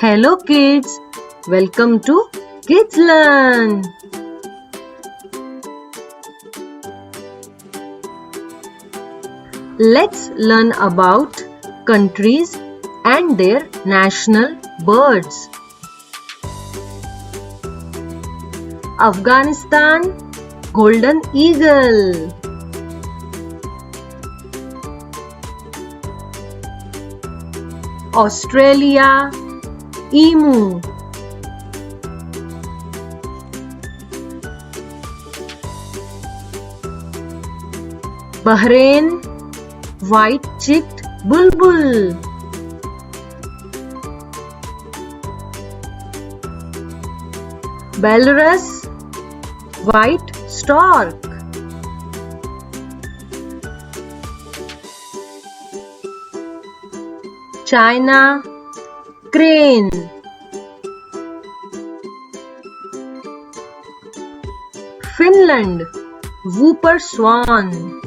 Hello kids, welcome to Kids Learn. Let's learn about countries and their national birds. Afghanistan, golden eagle. Australia, emu. Bahrain, white-cheeked bulbul. Belarus, white stork. China, crane. Finland, whooper swan.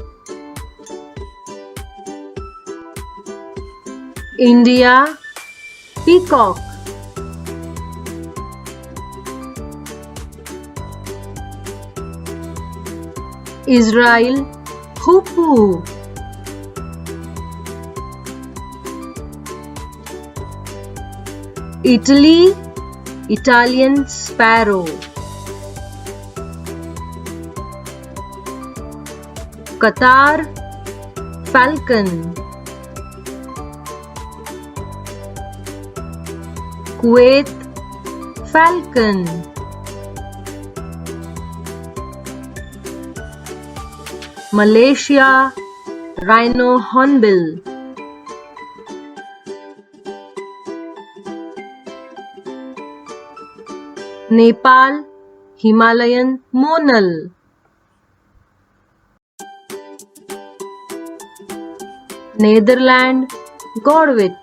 India, peacock. Israel, hoopoe. Italy, Italian sparrow. Qatar, falcon. Kuwait, falcon. Malaysia, rhino hornbill. Nepal, Himalayan monal. Netherlands, godwit.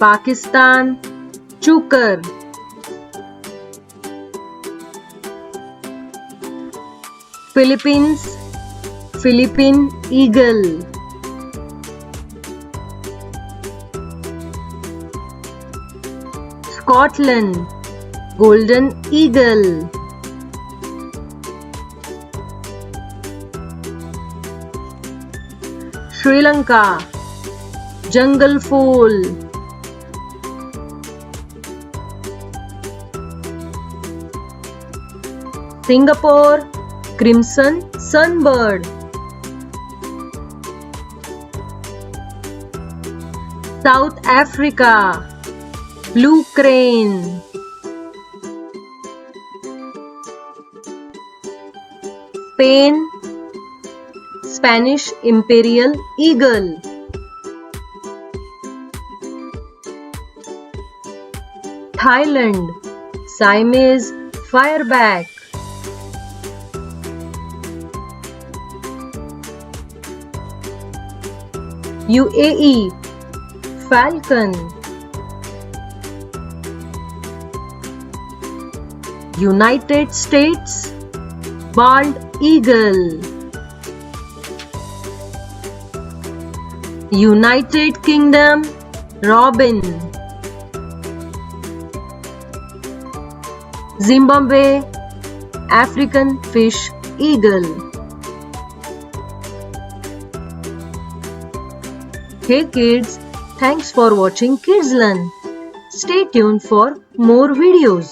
Pakistan, chukar. Philippines, Philippine eagle. Scotland, golden eagle. Sri Lanka, jungle fowl. Singapore, crimson sunbird. South Africa, blue crane. Spain, Spanish imperial eagle. Thailand, Siamese fireback. UAE, falcon. United States, bald eagle. United Kingdom, robin. Zimbabwe, African fish eagle. Hey kids, thanks for watching Kids Learn. Stay tuned for more videos.